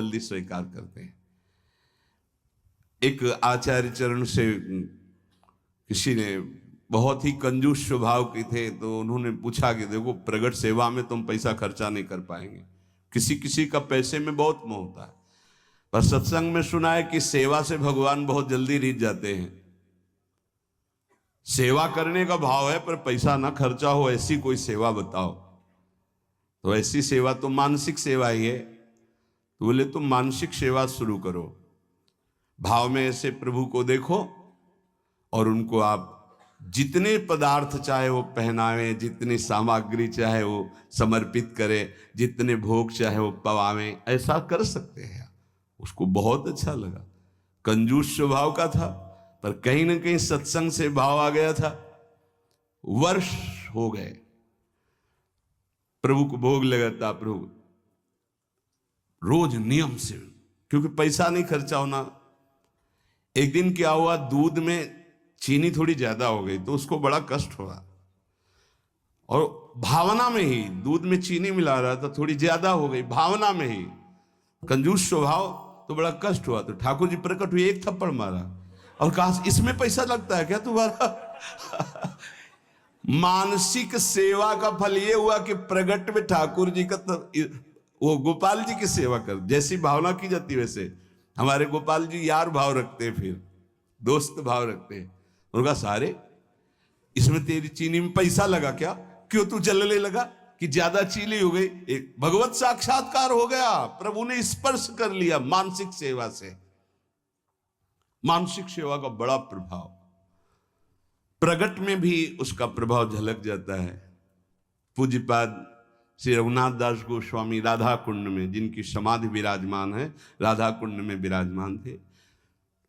जल्दी स्वीकार करते हैं। एक आचार्य चरण से किसी ने बहुत ही कंजूस स्वभाव के थे, तो उन्होंने पूछा कि देखो प्रगट सेवा में तुम पैसा खर्चा नहीं कर पाएंगे, किसी किसी का पैसे में बहुत मोह होता है, पर सत्संग में सुना है कि सेवा से भगवान बहुत जल्दी रीझ जाते हैं। सेवा करने का भाव है पर पैसा ना खर्चा हो, ऐसी कोई सेवा बताओ। तो ऐसी सेवा तो मानसिक सेवा ही है। तो बोले तुम मानसिक सेवा शुरू करो, भाव में ऐसे प्रभु को देखो और उनको आप जितने पदार्थ चाहे वो पहनावे, जितनी सामग्री चाहे वो समर्पित करें, जितने भोग चाहे वो पवावें, ऐसा कर सकते हैं। उसको बहुत अच्छा लगा। कंजूस स्वभाव का था पर कहीं ना कहीं सत्संग से भाव आ गया था। वर्ष हो गए, प्रभु को भोग लगाता, प्रभु रोज नियम से, क्योंकि पैसा नहीं खर्चा होना। एक दिन क्या हुआ, दूध में चीनी थोड़ी ज्यादा हो गई तो उसको बड़ा कष्ट हुआ, और भावना में ही दूध में चीनी मिला रहा था, थोड़ी ज्यादा हो गई भावना में ही, कंजूस स्वभाव, तो बड़ा कष्ट हुआ। तो ठाकुर जी प्रकट हुए, एक थप्पड़ मारा और कहा इसमें पैसा लगता है क्या तुम्हारा? मानसिक सेवा का फल ये हुआ कि प्रगट में ठाकुर जी का वो गोपाल जी की सेवा कर, जैसी भावना की जाती वैसे हमारे गोपाल जी यार भाव रखते हैं, फिर दोस्त भाव रखते हैं। उनका सारे इसमें तेरी चीनी में पैसा लगा क्या, क्यों तू जलने लगा कि ज्यादा चीनी हो गई? एक भगवत साक्षात्कार हो गया, प्रभु ने स्पर्श कर लिया मानसिक सेवा से। मानसिक सेवा का बड़ा प्रभाव, प्रगट में भी उसका प्रभाव झलक जाता है। पूज्यपाद श्री रघुनाथ दास गोस्वामी राधा कुंड में, जिनकी समाधि विराजमान है, राधा कुंड में विराजमान थे।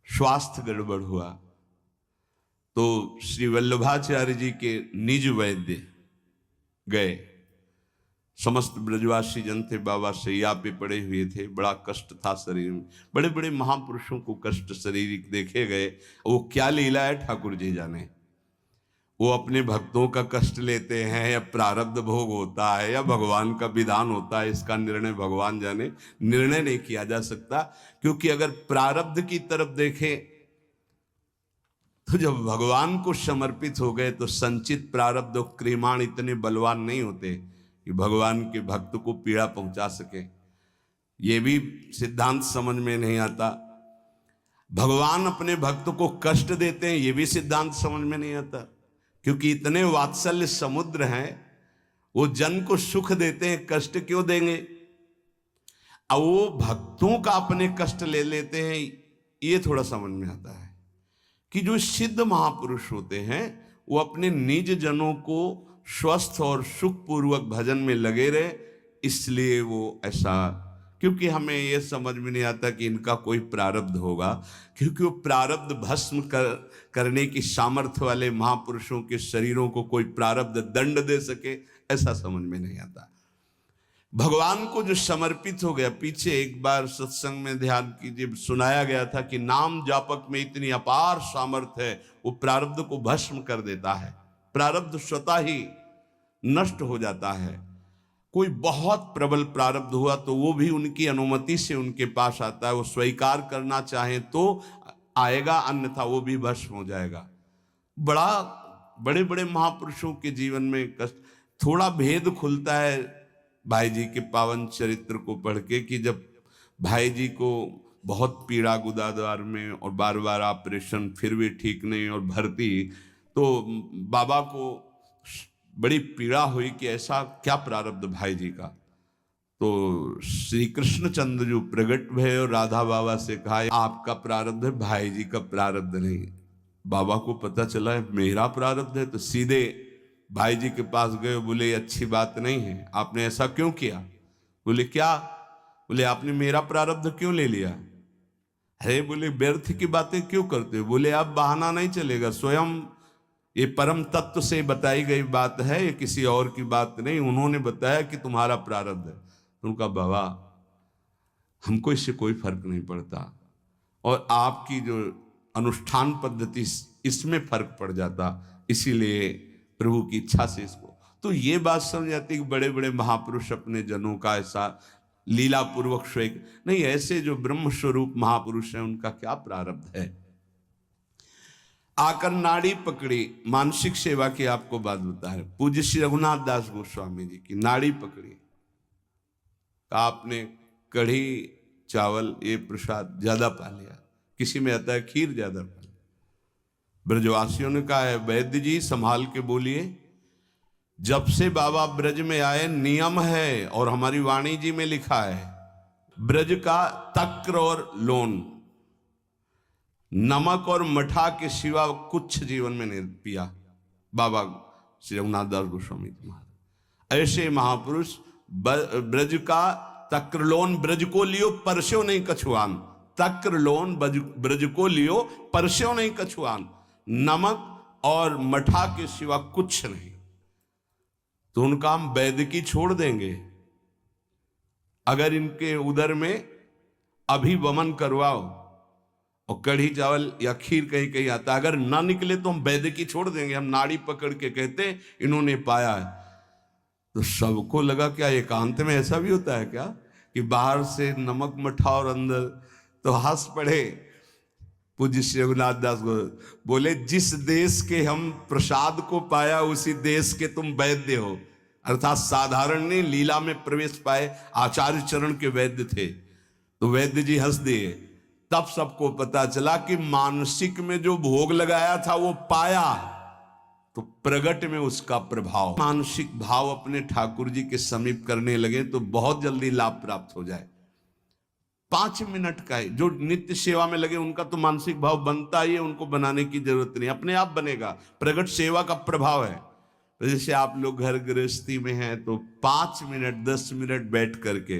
स्वास्थ्य गड़बड़ हुआ तो श्री वल्लभाचार्य जी के निज वैद्य गए। समस्त ब्रजवासी जन थे, बाबा सैया पे पड़े हुए थे, बड़ा कष्ट था शरीर में। बड़े बड़े महापुरुषों को कष्ट शारीरिक देखे गए। वो क्या लीला है ठाकुर जी जाने। वो अपने भक्तों का कष्ट लेते हैं या प्रारब्ध भोग होता है या भगवान का विधान होता है, इसका निर्णय भगवान जाने। निर्णय नहीं किया जा सकता, क्योंकि अगर प्रारब्ध की तरफ देखें तो जब भगवान को समर्पित हो गए तो संचित प्रारब्ध और क्रियमाण इतने बलवान नहीं होते कि भगवान के भक्त को पीड़ा पहुंचा सके। ये भी सिद्धांत समझ में नहीं आता। भगवान अपने भक्त को कष्ट देते हैं, ये भी सिद्धांत समझ में नहीं आता, क्योंकि इतने वात्सल्य समुद्र हैं। वो जन को सुख देते हैं, कष्ट क्यों देंगे? अब वो भक्तों का अपने कष्ट ले लेते हैं, ये थोड़ा समझ में आता है कि जो सिद्ध महापुरुष होते हैं वो अपने निज जनों को स्वस्थ और सुखपूर्वक भजन में लगे रहे, इसलिए वो ऐसा। क्योंकि हमें ये समझ में नहीं आता कि इनका कोई प्रारब्ध होगा, क्योंकि वो प्रारब्ध भस्म करने की सामर्थ्य वाले महापुरुषों के शरीरों को कोई प्रारब्ध दंड दे सके, ऐसा समझ में नहीं आता। भगवान को जो समर्पित हो गया, पीछे एक बार सत्संग में ध्यान कीजिए, सुनाया गया था कि नाम जापक में इतनी अपार सामर्थ्य है, वो प्रारब्ध को भस्म कर देता है। प्रारब्ध स्वतः ही नष्ट हो जाता है। कोई बहुत प्रबल प्रारब्ध हुआ तो वो भी उनकी अनुमति से उनके पास आता है। वो स्वीकार करना चाहे तो आएगा, अन्यथा वो भी भस्म हो जाएगा। बड़े बड़े महापुरुषों के जीवन में कष्ट, थोड़ा भेद खुलता है भाई जी के पावन चरित्र को पढ़ के, कि जब भाई जी को बहुत पीड़ा गुदाद्वार में और बार बार ऑपरेशन, फिर भी ठीक नहीं और भर्ती, तो बाबा को बड़ी पीड़ा हुई कि ऐसा क्या प्रारब्ध भाई जी का। तो श्री कृष्णचंद्र जो प्रगट भय और राधा बाबा से कहा आपका प्रारब्ध है, भाई जी का प्रारब्ध नहीं। बाबा को पता चला है मेरा प्रारब्ध है, तो सीधे भाई जी के पास गए। बोले अच्छी बात नहीं है, आपने ऐसा क्यों किया? बोले क्या? बोले आपने मेरा प्रारब्ध क्यों ले लिया? अरे बोले व्यर्थ की बातें क्यों करते हो? बोले आप बहाना नहीं चलेगा, स्वयं ये परम तत्व से बताई गई बात है, ये किसी और की बात नहीं। उन्होंने बताया कि तुम्हारा प्रारब्ध है। उनका बाबा हमको इससे कोई फर्क नहीं पड़ता, और आपकी जो अनुष्ठान पद्धति इसमें फर्क पड़ जाता, इसीलिए प्रभु की इच्छा से इसको। तो ये बात समझ आती कि बड़े बड़े महापुरुष अपने जनों का ऐसा लीला पूर्वक श्वेक नहीं, ऐसे जो ब्रह्म स्वरूप महापुरुष हैं उनका क्या प्रारब्ध है। आकर नाड़ी पकड़ी, मानसिक सेवा की आपको बात बता रहे, पूज्य श्री रघुनाथ दास गोस्वामी जी की नाड़ी पकड़ी, आपने कढ़ी चावल ये प्रसाद ज्यादा पा लिया, किसी में आता है खीर ज्यादा पा लिया। ब्रजवासियों ने कहा है वैद्य जी संभाल के बोलिए, जब से बाबा ब्रज में आए नियम है और हमारी वाणी जी में लिखा है, ब्रज का तक्र और लोन, नमक और मठा के सिवा कुछ जीवन में नहीं पिया बाबा श्री रघुनाथ दास गोस्वामी जी महाराज। ऐसे महापुरुष ब्रज का तक्रलोन ब्रज को लियो परस्यो नहीं कछुआन, तक्रलोन ब्रज को लियो परस्यो नहीं कछुआन, नमक और मठा के सिवा कुछ नहीं। तो उनका हम वैद्य की छोड़ देंगे, अगर इनके उदर में अभिवमन करवाओ और कढ़ी चावल या खीर कहीं कहीं आता, अगर ना निकले तो हम वैद्य की छोड़ देंगे। हम नाड़ी पकड़ के कहते इन्होंने पाया है। तो सबको लगा क्या एकांत में ऐसा भी होता है क्या कि बाहर से नमक मठा और अंदर, तो हंस पड़े पूज्य श्री रघुनाथ दास बोले, जिस देश के हम प्रसाद को पाया उसी देश के तुम वैद्य हो। अर्थात साधारण ने लीला में प्रवेश पाए, आचार्य चरण के वैद्य थे। तो वैद्य जी हंस दिए। तब सबको पता चला कि मानसिक में जो भोग लगाया था वो पाया, तो प्रगट में उसका प्रभाव, मानसिक भाव अपने ठाकुर जी के समीप करने लगे तो बहुत जल्दी लाभ प्राप्त हो जाए। 5 मिनट का है, जो नित्य सेवा में लगे उनका तो मानसिक भाव बनता ही है, उनको बनाने की जरूरत नहीं, अपने आप बनेगा। प्रगट सेवा का प्रभाव है। तो जैसे आप लोग घर गृहस्थी में हैं तो 5 मिनट 10 मिनट बैठ करके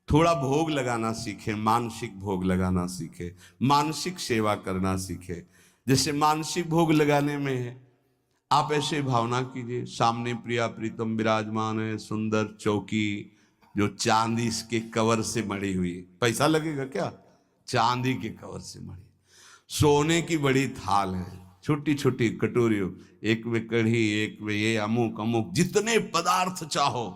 थोड़ा भोग लगाना सीखे, मानसिक भोग लगाना सीखे, मानसिक सेवा करना सीखे। जैसे मानसिक भोग लगाने में है, आप ऐसे भावना कीजिए सामने प्रिया प्रीतम विराजमान है, सुंदर चौकी जो चांदी के कवर से मढ़ी हुई, पैसा लगेगा क्या, चांदी के कवर से मढ़ी, सोने की बड़ी थाल है, छोटी छोटी कटोरियों, एक में कढ़ी, एक में ये अमुक अमुक, जितने पदार्थ चाहो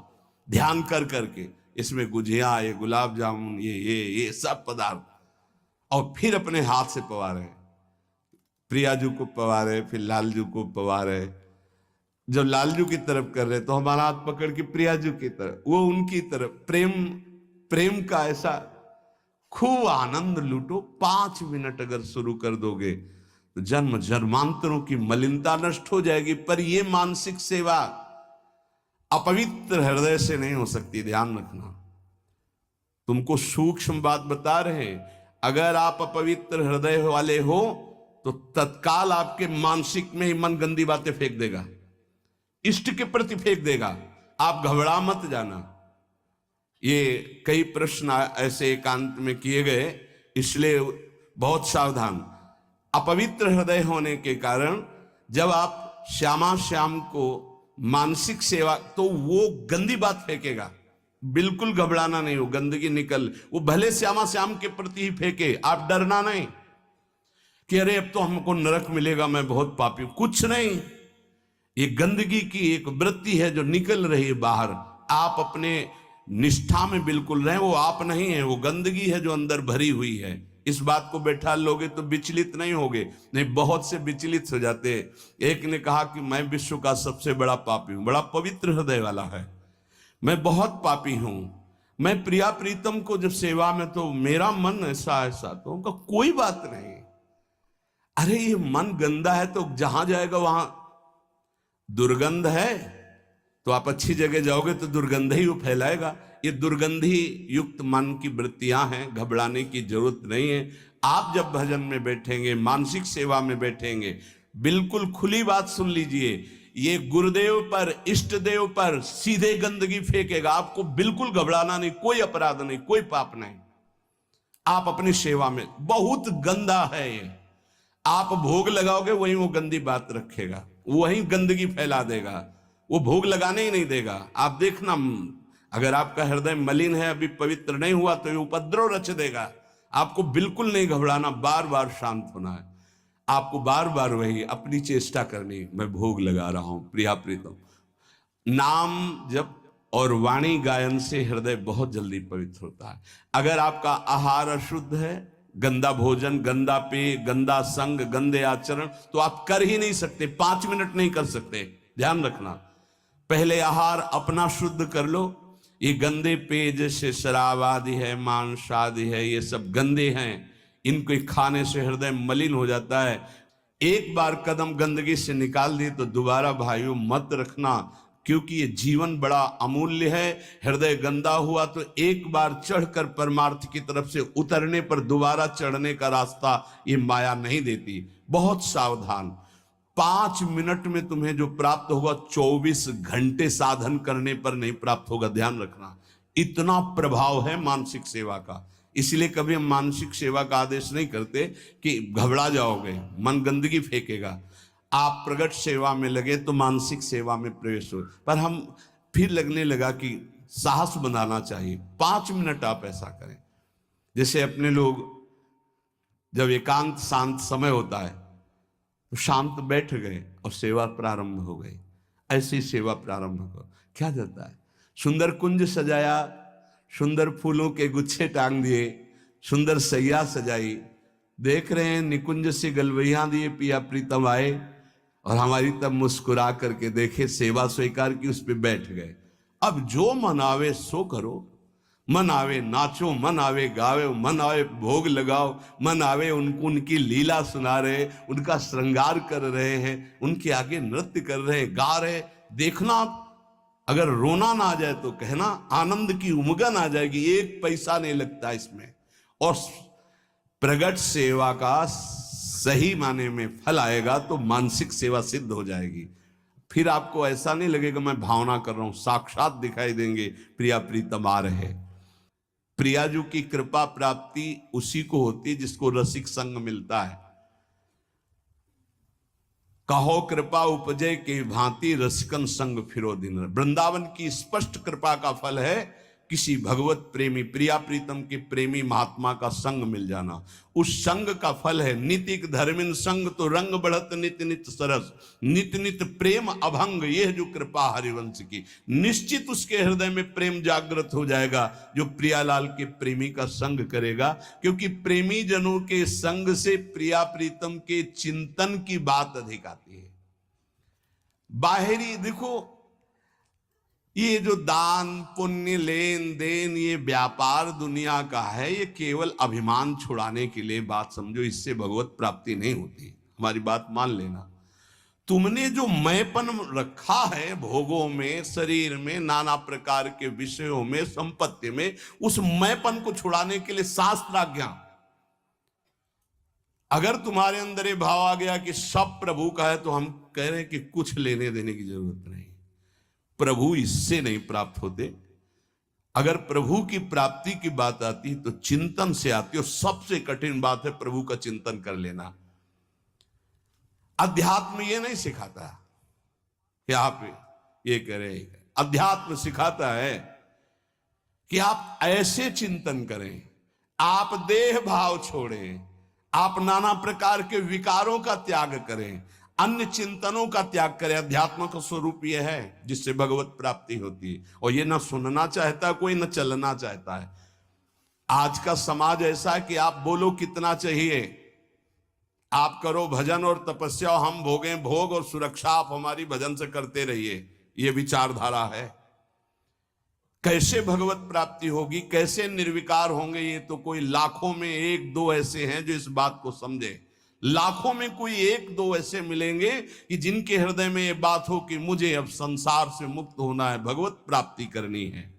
ध्यान कर करके, इसमें गुजिया, ये गुलाब जामुन, ये सब पदार्थ, और फिर अपने हाथ से पवारे, प्रियाजू को पवारे, फिर लालजू को पवारे। जब लालजू की तरफ कर रहे तो हमारा हाथ पकड़ के प्रियाजू की तरफ, वो उनकी तरफ, प्रेम का ऐसा खूब आनंद लूटो। 5 मिनट अगर शुरू कर दोगे तो जन्म जन्मांतरों की मलिनता नष्ट हो जाएगी। पर ये मानसिक सेवा अपवित्र हृदय से नहीं हो सकती, ध्यान रखना। तुमको सूक्ष्म बात बता रहे हैं, अगर आप अपवित्र हृदय वाले हो तो तत्काल आपके मानसिक में ही मन गंदी बातें फेंक देगा, इष्ट के प्रति फेंक देगा। आप घबरा मत जाना। ये कई प्रश्न ऐसे एकांत में किए गए, इसलिए बहुत सावधान। अपवित्र हृदय होने के कारण जब आप श्यामा श्याम को मानसिक सेवा, तो वो गंदी बात फेंकेगा, बिल्कुल घबराना नहीं, हो गंदगी निकल, वो भले श्यामा श्याम के प्रति ही फेंके, आप डरना नहीं कि अरे अब तो हमको नरक मिलेगा, मैं बहुत पापी हूं, कुछ नहीं। ये गंदगी की एक वृत्ति है जो निकल रही है बाहर। आप अपने निष्ठा में बिल्कुल रहें, वो आप नहीं है, वो गंदगी है जो अंदर भरी हुई है। इस बात को बैठा लोगे तो विचलित नहीं होगे, नहीं बहुत से विचलित हो जाते। एक ने कहा कि मैं विश्व का सबसे बड़ा पापी हूं, बड़ा पवित्र हृदय वाला है, मैं बहुत पापी हूं, मैं प्रिया प्रीतम को जब सेवा में तो मेरा मन ऐसा ऐसा, तो उनका कोई बात नहीं। अरे ये मन गंदा है तो जहां जाएगा वहां दुर्गंध है, तो आप अच्छी जगह जाओगे तो दुर्गंध ही वो फैलाएगा। ये दुर्गंधी युक्त मन की वृत्तियां हैं, घबराने की जरूरत नहीं है। आप जब भजन में बैठेंगे, मानसिक सेवा में बैठेंगे, बिल्कुल खुली बात सुन लीजिए, ये गुरुदेव पर, इष्ट देव पर सीधे गंदगी फेंकेगा। आपको बिल्कुल घबराना नहीं, कोई अपराध नहीं, कोई पाप नहीं। आप अपनी सेवा में, बहुत गंदा है ये, आप भोग लगाओगे वहीं वो गंदी बात रखेगा, वहीं गंदगी फैला देगा, वो भोग लगाने ही नहीं देगा। आप देखना, अगर आपका हृदय मलिन है, अभी पवित्र नहीं हुआ, तो ये उपद्रव रच देगा। आपको बिल्कुल नहीं घबराना, बार बार शांत होना है। आपको बार बार वही अपनी चेष्टा करनी, मैं भोग लगा रहा हूं प्रिया प्रीतम, नाम जप और वाणी गायन से हृदय बहुत जल्दी पवित्र होता है। अगर आपका आहार अशुद्ध है, गंदा भोजन, गंदा पेय, गंदा संग, गंदे आचरण, तो आप कर ही नहीं सकते, 5 मिनट नहीं कर सकते। ध्यान रखना, पहले आहार अपना शुद्ध कर लो। ये गंदे पेय जैसे शराब आदि है, मांस आदि है, ये सब गंदे हैं, इनको खाने से हृदय मलिन हो जाता है। एक बार कदम गंदगी से निकाल दिए तो दोबारा भाइयों मत रखना, क्योंकि ये जीवन बड़ा अमूल्य है। हृदय गंदा हुआ तो एक बार चढ़कर परमार्थ की तरफ से उतरने पर दोबारा चढ़ने का रास्ता ये माया नहीं देती। बहुत सावधान। 5 मिनट में तुम्हें जो प्राप्त होगा 24 घंटे साधन करने पर नहीं प्राप्त होगा। ध्यान रखना, इतना प्रभाव है मानसिक सेवा का। इसलिए कभी हम मानसिक सेवा का आदेश नहीं करते कि घबरा जाओगे, मन गंदगी फेंकेगा। आप प्रगट सेवा में लगे तो मानसिक सेवा में प्रवेश हो। पर हम फिर लगने लगा कि साहस बनाना चाहिए। 5 मिनट आप ऐसा करें, जैसे अपने लोग जब एकांत शांत समय होता है तो शांत बैठ गए और सेवा प्रारंभ हो गई। ऐसी सेवा प्रारंभ हो, क्या जाता है, सुंदर कुंज सजाया, सुंदर फूलों के गुच्छे टांग दिए, सुंदर सैया सजाई, देख रहे हैं निकुंज से गलवैया दिए, पिया प्रीतम आए, और हमारी तब मुस्कुरा करके देखे, सेवा स्वीकार की, उस पर बैठ गए। अब जो मन आवे सो करो, मन आवे नाचो, मन आवे गावे, मन आवे भोग लगाओ, मन आवे उनको उनकी लीला सुना रहे, उनका श्रृंगार कर रहे हैं, उनके आगे नृत्य कर रहे हैं, गा रहे। देखना, अगर रोना ना आ जाए तो कहना, आनंद की उमगन आ जाएगी। 1 पैसा नहीं लगता इसमें। और प्रगट सेवा का सही माने में फल आएगा तो मानसिक सेवा सिद्ध हो जाएगी। फिर आपको ऐसा नहीं लगेगा मैं भावना कर रहा हूं, साक्षात दिखाई देंगे प्रिया प्रीतम आ रहे। प्रियाजू की कृपा प्राप्ति उसी को होती है जिसको रसिक संग मिलता है। कहो कृपा उपजे के भांति रसिकन संग फिरो दिन। वृंदावन की स्पष्ट कृपा का फल है किसी भगवत प्रेमी, प्रिया प्रीतम के प्रेमी महात्मा का संग मिल जाना। उस संग का फल है नितिक धर्मिन संग तो रंग बढ़त नित नित सरस, नित नित प्रेम अभंग। यह जो कृपा हरिवंश की, निश्चित उसके हृदय में प्रेम जागृत हो जाएगा जो प्रियालाल के प्रेमी का संग करेगा। क्योंकि प्रेमी जनों के संग से प्रिया प्रीतम के चिंतन की बात अधिक आती है। बाहरी देखो, ये जो दान पुण्य लेन देन, ये व्यापार दुनिया का है, ये केवल अभिमान छुड़ाने के लिए बात समझो, इससे भगवत प्राप्ति नहीं होती। हमारी बात मान लेना। तुमने जो मैंपन रखा है भोगों में, शरीर में, नाना प्रकार के विषयों में, संपत्ति में, उस मैंपन को छुड़ाने के लिए शास्त्राज्ञा। अगर तुम्हारे अंदर ये भाव आ गया कि सब प्रभु का है, तो हम कह रहे हैं कि कुछ लेने देने की जरूरत नहीं। प्रभु इससे नहीं प्राप्त होते। अगर प्रभु की प्राप्ति की बात आती है तो चिंतन से आती है, और सबसे कठिन बात है प्रभु का चिंतन कर लेना। अध्यात्म ये नहीं सिखाता कि आप ये करें, अध्यात्म सिखाता है कि आप ऐसे चिंतन करें, आप देह भाव छोड़ें, आप नाना प्रकार के विकारों का त्याग करें, अन्य चिंतनों का त्याग करें। अध्यात्म का स्वरूप यह है जिससे भगवत प्राप्ति होती है। और ये ना सुनना चाहता कोई, ना चलना चाहता है। आज का समाज ऐसा है कि आप बोलो कितना चाहिए, आप करो भजन और तपस्या, और हम भोगें भोग और सुरक्षा, आप हमारी भजन से करते रहिए। ये विचारधारा है। कैसे भगवत प्राप्ति होगी, कैसे निर्विकार होंगे, ये तो कोई लाखों में 1-2 ऐसे हैं जो इस बात को समझे। लाखों में कोई 1-2 ऐसे मिलेंगे कि जिनके हृदय में ये बात हो कि मुझे अब संसार से मुक्त होना है, भगवत प्राप्ति करनी है।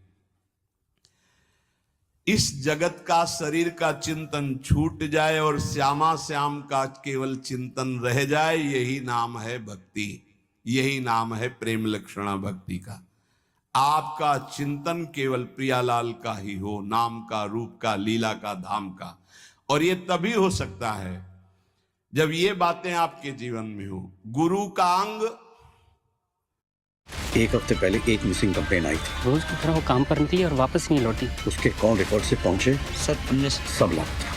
इस जगत का, शरीर का चिंतन छूट जाए और श्यामा श्याम का केवल चिंतन रह जाए, यही नाम है भक्ति, यही नाम है प्रेम लक्षणा भक्ति का। आपका चिंतन केवल प्रियालाल का ही हो, नाम का, रूप का, लीला का, धाम का। और ये तभी हो सकता है जब ये बातें आपके जीवन में हो। गुरु का अंग। 1 हफ्ते पहले एक मिसिंग कंप्लेन आई थी। रोज की तरह वो काम पर थी और वापस नहीं लौटी। उसके कौन रिकॉर्ड से पहुंचे? सब लापता।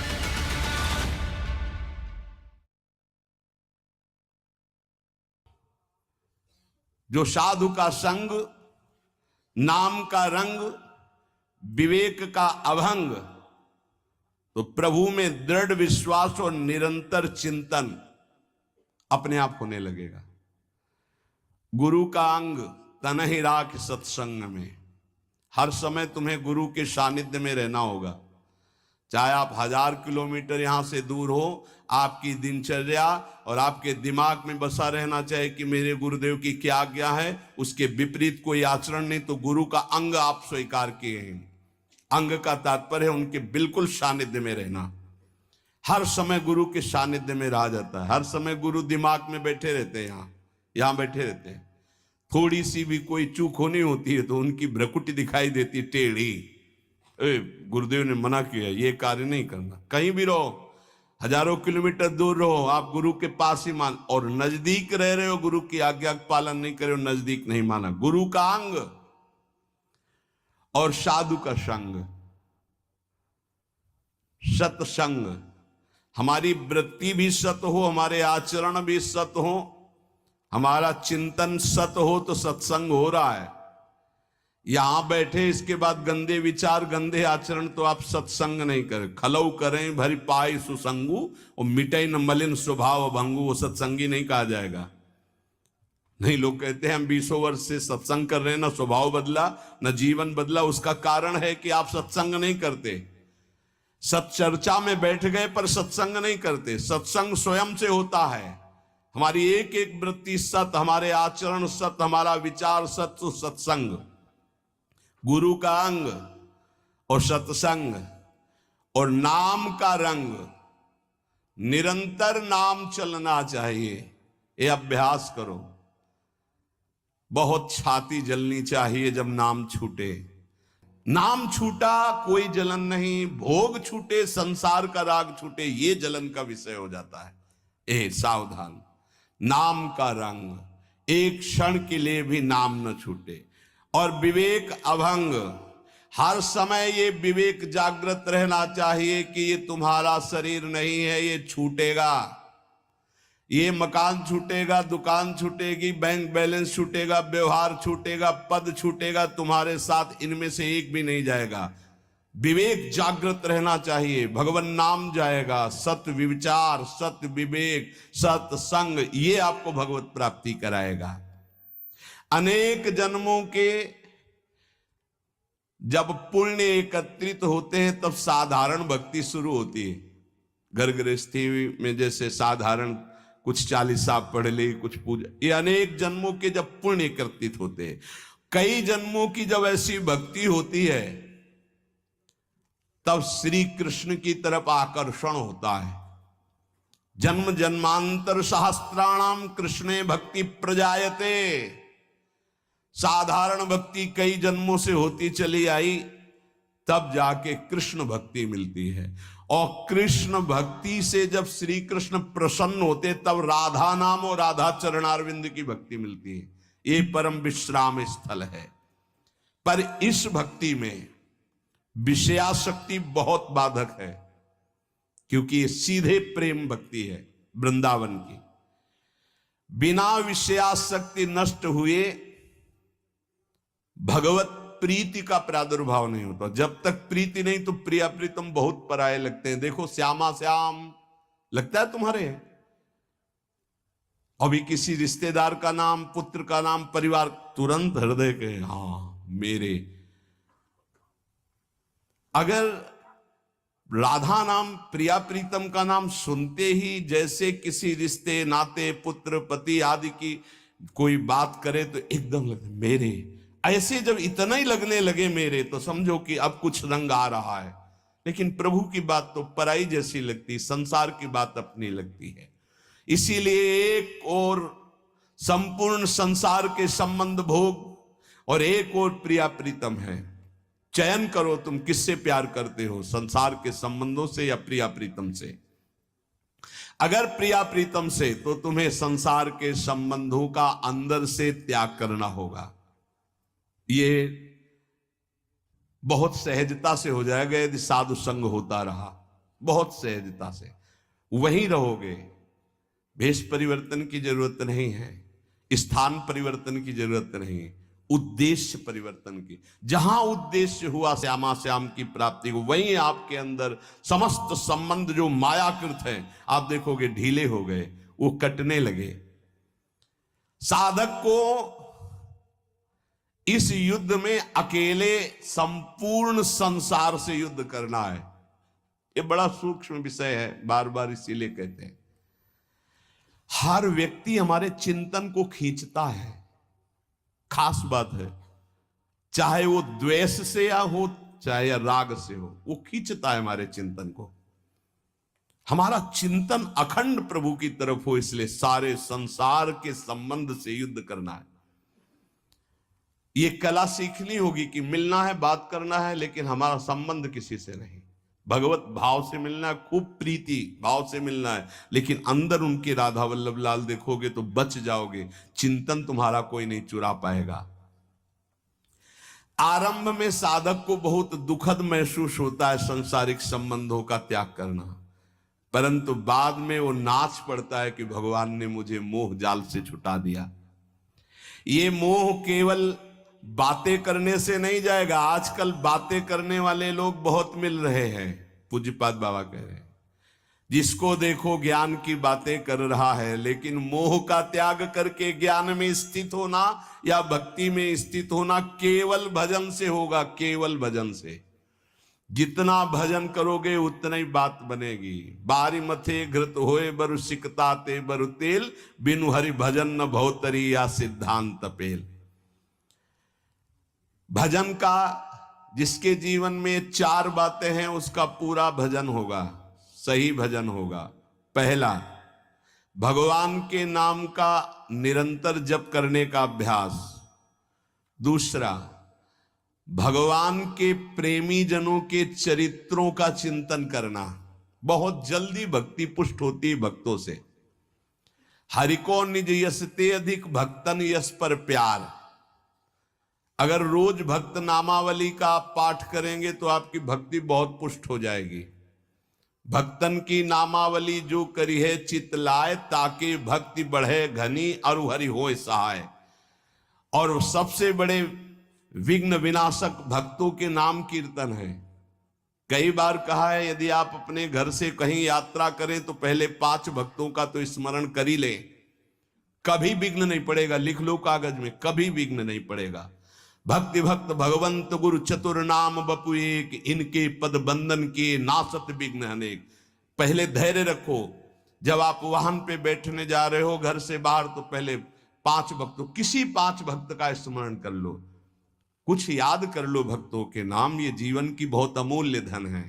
जो साधु का संग नाम का रंग, विवेक का अभंग, तो प्रभु में दृढ़ विश्वास और निरंतर चिंतन अपने आप होने लगेगा। गुरु का अंग तन ही राख सत्संग में, हर समय तुम्हें गुरु के सानिध्य में रहना होगा। चाहे आप 1000 किलोमीटर यहां से दूर हो, आपकी दिनचर्या और आपके दिमाग में बसा रहना चाहिए कि मेरे गुरुदेव की क्या आज्ञा है, उसके विपरीत कोई आचरण नहीं, तो गुरु का अंग आप स्वीकार किए हैं। अंग का तात्पर्य है उनके बिल्कुल सानिध्य में रहना। हर समय गुरु के सानिध्य में रहा जाता है, हर समय गुरु दिमाग में बैठे रहते हैं, यहां बैठे रहते हैं। थोड़ी सी भी कोई चूक होनी होती है तो उनकी भ्रकुटी दिखाई देती टेढ़ी। गुरुदेव ने मना किया, ये कार्य नहीं करना। कहीं भी रहो, हजारों किलोमीटर दूर रहो, आप गुरु के पास ही मान, और नजदीक रह रहे हो, गुरु की आज्ञा का पालन नहीं करे हो, नजदीक नहीं माना। गुरु का अंग और साधु का संग, सत्संग। हमारी वृत्ति भी सत हो, हमारे आचरण भी सत हो, हमारा चिंतन सत हो तो सत्संग हो रहा है। यहां बैठे इसके बाद गंदे विचार, गंदे आचरण, तो आप सत्संग नहीं करें। खलऊ करें भरी पाई सुसंगु और मिटे न मलिन स्वभाव भंगु, वो सत्संगी नहीं कहा जाएगा। नहीं, लोग कहते हैं हम 20 वर्ष से सत्संग कर रहे हैं, ना स्वभाव बदला न जीवन बदला। उसका कारण है कि आप सत्संग नहीं करते। सत्चर्चा में बैठ गए पर सत्संग नहीं करते। सत्संग स्वयं से होता है। हमारी एक एक वृत्ति सत, हमारे आचरण सत, हमारा विचार सत, तो सत्संग। गुरु का अंग और सत्संग और नाम का रंग, निरंतर नाम चलना चाहिए। ये अभ्यास करो। बहुत छाती जलनी चाहिए जब नाम छूटे। नाम छूटा कोई जलन नहीं, भोग छूटे संसार का राग छूटे, ये जलन का विषय हो जाता है। ए सावधान, नाम का रंग, एक क्षण के लिए भी नाम न छूटे। और विवेक अभंग, हर समय ये विवेक जागृत रहना चाहिए कि ये तुम्हारा शरीर नहीं है, ये छूटेगा। ये मकान छूटेगा, दुकान छूटेगी, बैंक बैलेंस छूटेगा, व्यवहार छूटेगा, पद छूटेगा, तुम्हारे साथ इनमें से एक भी नहीं जाएगा। विवेक जागृत रहना चाहिए, भगवान नाम जाएगा। सत्य विचार, सत्य विवेक, सत्संग, ये आपको भगवत प्राप्ति कराएगा। अनेक जन्मों के जब पुण्य एकत्रित होते हैं तब साधारण भक्ति शुरू होती है। घर गृहस्थी में जैसे साधारण कुछ 40 साल पढ़ ली, कुछ पूजा, ये अनेक जन्मों के जब पुण्य एकत्रित होते हैं, कई जन्मों की जब ऐसी भक्ति होती है तब श्री कृष्ण की तरफ आकर्षण होता है। जन्म जन्मांतर सहस्त्राणाम कृष्णे भक्ति प्रजायते। साधारण भक्ति कई जन्मों से होती चली आई, तब जाके कृष्ण भक्ति मिलती है। और कृष्ण भक्ति से जब श्री कृष्ण प्रसन्न होते तब राधा नाम और राधा चरणारविंद की भक्ति मिलती है। ये परम विश्राम स्थल है। पर इस भक्ति में विषयाशक्ति बहुत बाधक है, क्योंकि ये सीधे प्रेम भक्ति है वृंदावन की। बिना विषयाशक्ति नष्ट हुए भगवत प्रीति का प्रादुर्भाव नहीं होता। जब तक प्रीति नहीं तो प्रिया प्रीतम बहुत पराये लगते हैं। देखो श्यामा श्याम लगता है तुम्हारे, अभी किसी रिश्तेदार का नाम, पुत्र का नाम, परिवार, तुरंत हृदय के हाँ मेरे। अगर राधा नाम, प्रिया प्रीतम का नाम सुनते ही जैसे किसी रिश्ते नाते, पुत्र पति आदि की कोई बात करे तो एकदम लगता मेरे, ऐसे जब इतना ही लगने लगे मेरे, तो समझो कि अब कुछ रंग आ रहा है। लेकिन प्रभु की बात तो पराई जैसी लगती, संसार की बात अपनी लगती है। इसीलिए एक और संपूर्ण संसार के संबंध भोग और एक और प्रिया प्रीतम है। चयन करो तुम किससे प्यार करते हो, संसार के संबंधों से या प्रिया प्रीतम से। अगर प्रिया प्रीतम से, तो तुम्हें संसार के संबंधों का अंदर से त्याग करना होगा। ये बहुत सहजता से हो जाएगा यदि साधु संग होता रहा, बहुत सहजता से वहीं रहोगे। भेष परिवर्तन की जरूरत नहीं है, स्थान परिवर्तन की जरूरत नहीं, उद्देश्य परिवर्तन की। जहां उद्देश्य हुआ श्यामा श्याम की प्राप्ति को, वहीं आपके अंदर समस्त संबंध जो मायाकृत हैं आप देखोगे ढीले हो गए, वो कटने लगे। साधक को इस युद्ध में अकेले संपूर्ण संसार से युद्ध करना है। ये बड़ा सूक्ष्म विषय है, बार बार इसीलिए कहते हैं। हर व्यक्ति हमारे चिंतन को खींचता है, खास बात है, चाहे वो द्वेष से या हो चाहे राग से हो, वो खींचता है हमारे चिंतन को। हमारा चिंतन अखंड प्रभु की तरफ हो, इसलिए सारे संसार के संबंध से युद्ध करना है। ये कला सीखनी होगी कि मिलना है, बात करना है, लेकिन हमारा संबंध किसी से नहीं। भगवत भाव से मिलना है, खूब प्रीति भाव से मिलना है, लेकिन अंदर उनके राधा वल्लभ लाल देखोगे तो बच जाओगे। चिंतन तुम्हारा कोई नहीं चुरा पाएगा। आरंभ में साधक को बहुत दुखद महसूस होता है सांसारिक संबंधों का त्याग करना, परंतु बाद में वो नाच पड़ता है कि भगवान ने मुझे मोह जाल से छुटा दिया। ये मोह केवल बातें करने से नहीं जाएगा। आजकल बातें करने वाले लोग बहुत मिल रहे हैं। पूज्यपाद बाबा कह रहे हैं, जिसको देखो ज्ञान की बातें कर रहा है, लेकिन मोह का त्याग करके ज्ञान में स्थित होना या भक्ति में स्थित होना केवल भजन से होगा, केवल भजन से। जितना भजन करोगे उतना ही बात बनेगी। बारी मथे घृत होए बरु सिकताते बरु तेल, बिनु हरि भजन न भवतरी या सिद्धांत पेल। भजन का जिसके जीवन में 4 बातें हैं उसका पूरा भजन होगा, सही भजन होगा। पहला, भगवान के नाम का निरंतर जप करने का अभ्यास। दूसरा, भगवान के प्रेमी जनों के चरित्रों का चिंतन करना। बहुत जल्दी भक्ति पुष्ट होती है भक्तों से। हरि को निज यस ते अधिक भक्तन यस पर प्यार। अगर रोज भक्त नामावली का आप पाठ करेंगे तो आपकी भक्ति बहुत पुष्ट हो जाएगी। भक्तन की नामावली जो करी है चित लाए, ताकि भक्ति बढ़े घनी और हरि होए सहाय। और सबसे बड़े विघ्न विनाशक भक्तों के नाम कीर्तन है। कई बार कहा है, यदि आप अपने घर से कहीं यात्रा करें तो पहले 5 भक्तों का तो स्मरण कर ही लें, कभी विघ्न नहीं पड़ेगा। लिख लो कागज में, कभी विघ्न नहीं पड़ेगा। भक्ति भक्त भगवंत गुरु चतुर नाम बपु एक, इनके पद बंधन के नासत विघ्न अनेक। पहले धैर्य रखो। जब आप वाहन पे बैठने जा रहे हो घर से बाहर, तो पहले 5 भक्तों, किसी 5 भक्त का स्मरण कर लो, कुछ याद कर लो भक्तों के नाम। ये जीवन की बहुत अमूल्य धन है।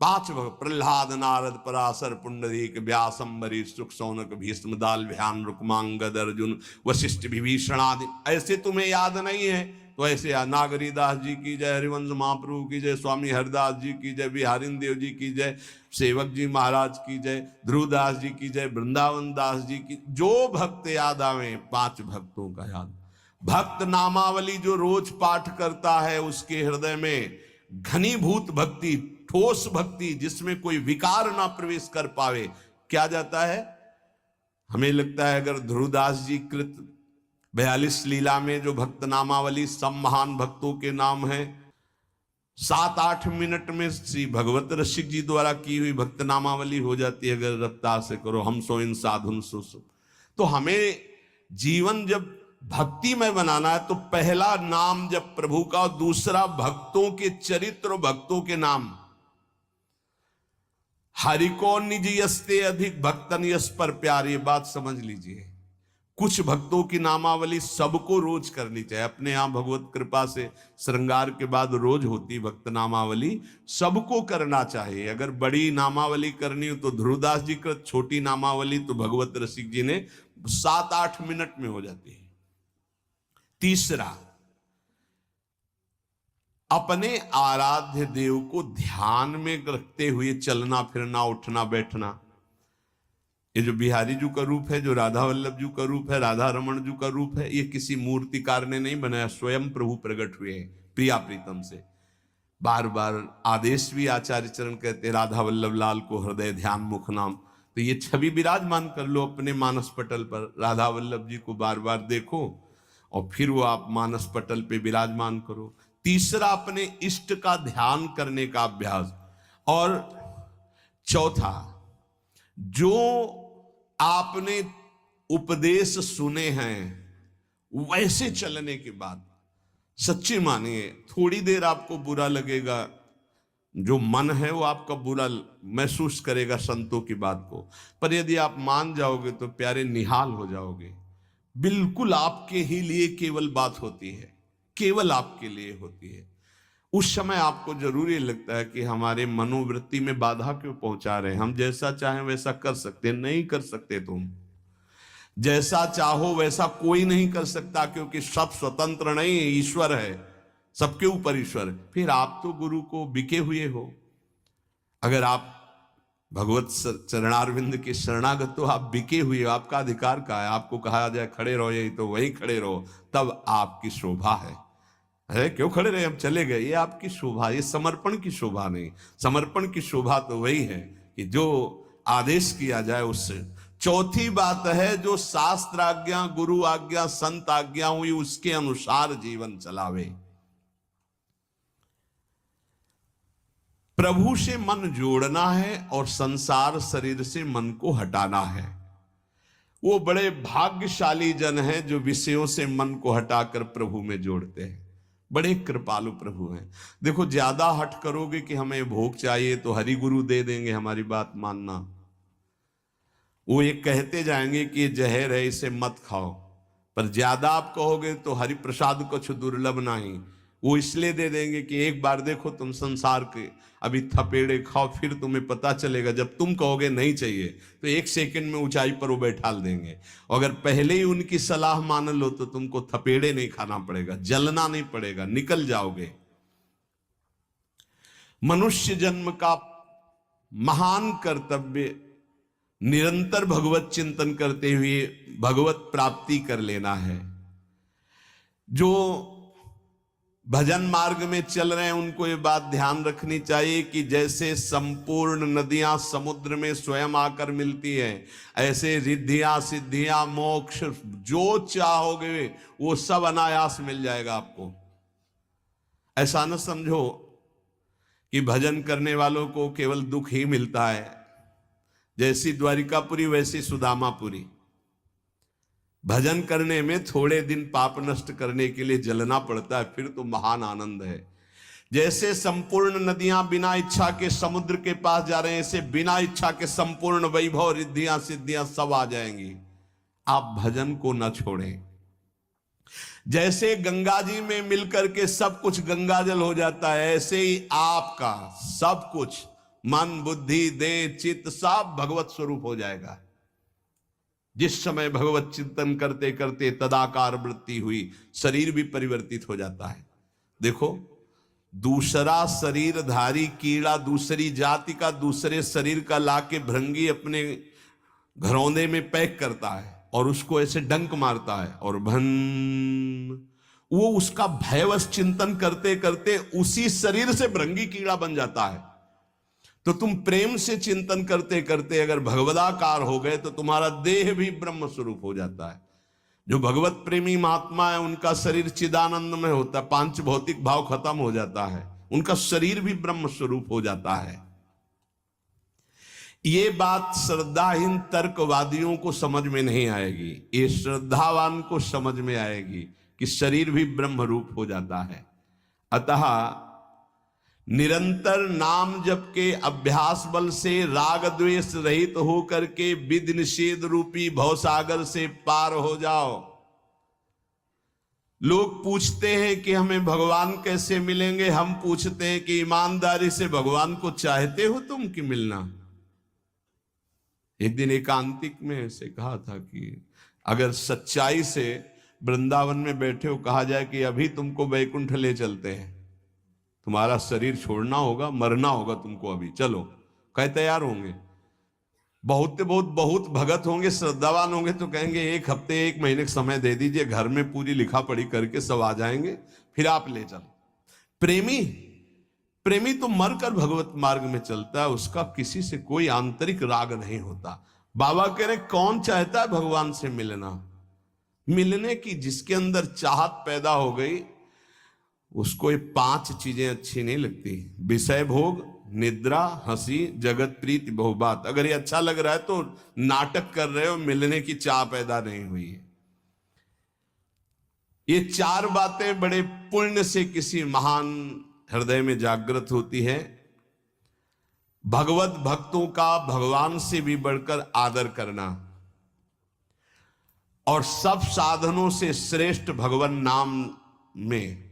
5 भक्त, प्रहलाद नारद पराशर पुंडरीक व्यास अम्बरीश सुख सौनक भीष्म दाल ध्यान रुक्मांगद अर्जुन वशिष्ठ विभीषण आदि। ऐसे तुम्हें याद नहीं है तो ऐसे नागरीदास जी की जय, हरिवंश महाप्रभु की जय, स्वामी हरिदास जी की जय, बिहारिन देव जी की जय, सेवक जी महाराज की जय, ध्रुवदास जी की जय, वृंदावन दास जी की। जो भक्त याद आवे 5 भक्तों का याद। भक्त नामावली जो रोज पाठ करता है उसके हृदय में घनीभूत भक्ति, ठोस भक्ति, जिसमें कोई विकार ना प्रवेश कर पावे, क्या जाता है। हमें लगता है अगर ध्रुवदास जी कृत 42 लीला में जो भक्त नामावली सब महान भक्तों के नाम है, 7-8 मिनट में श्री भगवत रसिक जी द्वारा की हुई भक्त नामावली हो जाती है। अगर रफ्तार से करो, हम सो इन साधुन सुसु। तो हमें जीवन जब भक्ति में बनाना है तो पहला नाम जब प्रभु का, दूसरा भक्तों के चरित्र, भक्तों के नाम। हरि को निज यस्ते अधिक भक्तन यस पर प्यार। ये बात समझ लीजिए। कुछ भक्तों की नामावली सबको रोज करनी चाहिए। अपने यहां भगवत कृपा से श्रृंगार के बाद रोज होती भक्त नामावली, सबको करना चाहिए। अगर बड़ी नामावली करनी हो तो ध्रुवदास जी का, छोटी नामावली तो भगवत रसिक जी ने 7-8 मिनट में हो जाती है। तीसरा, अपने आराध्य देव को ध्यान में रखते हुए चलना फिरना, उठना बैठना। ये जो बिहारी जी का रूप है, जो राधा वल्लभ जी का रूप है, राधा रमण जी का रूप है, ये किसी मूर्तिकार ने नहीं बनाया, स्वयं प्रभु प्रकट हुए हैं प्रिया प्रीतम से। बार बार आदेश भी आचार्य चरण कहते हैं, राधा वल्लभ लाल को हृदय ध्यान मुख नाम। तो ये छवि विराजमान कर लो अपने मानस पटल पर। राधा वल्लभ जी को बार बार देखो और फिर वो आप मानस पटल पे विराजमान करो। तीसरा, अपने इष्ट का ध्यान करने का अभ्यास। और चौथा, जो आपने उपदेश सुने हैं वैसे चलने के बाद सच्ची मानिए, थोड़ी देर आपको बुरा लगेगा, जो मन है वो आपका बुरा महसूस करेगा संतों की बात को, पर यदि आप मान जाओगे तो प्यारे निहाल हो जाओगे। बिल्कुल आपके ही लिए केवल बात होती है, केवल आपके लिए होती है। उस समय आपको जरूरी लगता है कि हमारे मनोवृत्ति में बाधा क्यों पहुंचा रहे हैं, हम जैसा चाहें वैसा कर सकते, नहीं कर सकते। तुम जैसा चाहो वैसा कोई नहीं कर सकता, क्योंकि सब स्वतंत्र नहीं, ईश्वर है, सबके ऊपर ईश्वर। फिर आप तो गुरु को बिके हुए हो। अगर आप भगवत चरणारविंद के शरणागत हो, आप बिके हुए हो, आपका अधिकार का है। आपको कहा जाए खड़े रहो, यही तो वहीं खड़े रहो, तब आपकी शोभा है। अरे क्यों खड़े रहे, हम चले गए, ये आपकी शोभा, ये समर्पण की शोभा नहीं। समर्पण की शोभा तो वही है कि जो आदेश किया जाए उससे। चौथी बात है, जो शास्त्र आज्ञा, गुरु आज्ञा, संत आज्ञा हुई उसके अनुसार जीवन चलावे। प्रभु से मन जोड़ना है और संसार शरीर से मन को हटाना है। वो बड़े भाग्यशाली जन हैं जो विषयों से मन को हटाकर प्रभु में जोड़ते हैं। बड़े कृपालु प्रभु हैं। देखो, ज्यादा हट करोगे कि हमें भोग चाहिए तो हरि गुरु दे देंगे, हमारी बात मानना। वो ये कहते जाएंगे कि ये जहर है, इसे मत खाओ, पर ज्यादा आप कहोगे तो हरि प्रसाद कुछ दुर्लभ नहीं, वो इसलिए दे देंगे कि एक बार देखो तुम संसार के अभी थपेड़े खाओ, फिर तुम्हें पता चलेगा। जब तुम कहोगे नहीं चाहिए तो एक सेकंड में ऊंचाई पर वो बैठाल देंगे। और अगर पहले ही उनकी सलाह मान लो तो तुमको थपेड़े नहीं खाना पड़ेगा, जलना नहीं पड़ेगा, निकल जाओगे। मनुष्य जन्म का महान कर्तव्य निरंतर भगवत चिंतन करते हुए भगवत प्राप्ति कर लेना है। जो भजन मार्ग में चल रहे हैं उनको ये बात ध्यान रखनी चाहिए कि जैसे संपूर्ण नदियां समुद्र में स्वयं आकर मिलती हैं, ऐसे रिद्धियां, सिद्धियां, मोक्ष जो चाहोगे वो सब अनायास मिल जाएगा आपको। ऐसा न समझो कि भजन करने वालों को केवल दुख ही मिलता है। जैसी द्वारिकापुरी वैसी सुदामापुरी। भजन करने में थोड़े दिन पाप नष्ट करने के लिए जलना पड़ता है, फिर तो महान आनंद है। जैसे संपूर्ण नदियां बिना इच्छा के समुद्र के पास जा रहे हैं, ऐसे बिना इच्छा के संपूर्ण वैभव, रिद्धियां, सिद्धियां सब आ जाएंगी। आप भजन को न छोड़ें। जैसे गंगा जी में मिलकर के सब कुछ गंगाजल हो जाता है, ऐसे ही आपका सब कुछ, मन, बुद्धि, देह, चित्त, सब भगवत स्वरूप हो जाएगा। जिस समय भगवत चिंतन करते करते तदाकार वृत्ति हुई, शरीर भी परिवर्तित हो जाता है। देखो, दूसरा शरीरधारी कीड़ा दूसरी जाति का दूसरे शरीर का लाके भृंगी अपने घरौंदे में पैक करता है और उसको ऐसे डंक मारता है और भन, वो उसका भयवश चिंतन करते करते उसी शरीर से भृंगी कीड़ा बन जाता है। तो तुम प्रेम से चिंतन करते करते अगर भगवदाकार हो गए तो तुम्हारा देह भी ब्रह्म स्वरूप हो जाता है। जो भगवत प्रेमी महात्मा है उनका शरीर चिदानंद में होता है, पांच भौतिक भाव खत्म हो जाता है, उनका शरीर भी ब्रह्म स्वरूप हो जाता है। ये बात श्रद्धाहीन तर्कवादियों को समझ में नहीं आएगी, ये श्रद्धावान को समझ में आएगी कि शरीर भी ब्रह्म रूप हो जाता है। अतः निरंतर नाम जप के अभ्यास बल से राग द्वेष रहित होकर के विधि निषेध रूपी भवसागर से पार हो जाओ। लोग पूछते हैं कि हमें भगवान कैसे मिलेंगे, हम पूछते हैं कि ईमानदारी से भगवान को चाहते हो तुम कि मिलना। एक दिन एकांतिक में ऐसे कहा था कि अगर सच्चाई से वृंदावन में बैठे हो, कहा जाए कि अभी तुमको वैकुंठ ले चलते हैं, तुम्हारा शरीर छोड़ना होगा, मरना होगा तुमको, अभी चलो, कहे तैयार होंगे। बहुत भगत होंगे, श्रद्धावान होंगे तो कहेंगे एक हफ्ते, एक महीने का समय दे दीजिए, घर में पूरी लिखा पढ़ी करके सब आ जाएंगे, फिर आप ले चलो। प्रेमी तो मरकर भगवत मार्ग में चलता है, उसका किसी से कोई आंतरिक राग नहीं होता। बाबा कह रहे कौन चाहता है भगवान से मिलना? मिलने की, जिसके अंदर चाहत पैदा हो गई उसको ये 5 चीजें अच्छी नहीं लगती। विषय भोग, निद्रा, हंसी, जगत प्रीति, बहुबात। अगर ये अच्छा लग रहा है तो नाटक कर रहे हो, मिलने की चाह पैदा नहीं हुई है। ये 4 बातें बड़े पुण्य से किसी महान हृदय में जागृत होती है। भगवत भक्तों का भगवान से भी बढ़कर आदर करना और सब साधनों से श्रेष्ठ भगवान नाम में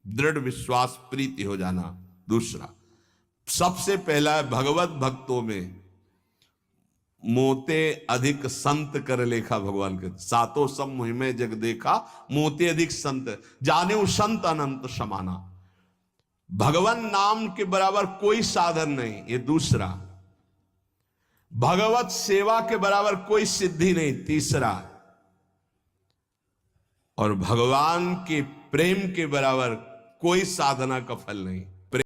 दृढ़ विश्वास, प्रीति हो जाना। दूसरा, सबसे पहला है भगवत भक्तों में मोते अधिक संत कर लेखा। भगवान के 7 सब मुहिमे जग देखा, मोते अधिक संत जाने उ संत अनंत समाना। भगवान नाम के बराबर कोई साधन नहीं, ये दूसरा। भगवत सेवा के बराबर कोई सिद्धि नहीं, तीसरा। और भगवान के प्रेम के बराबर कोई साधना का फल नहीं।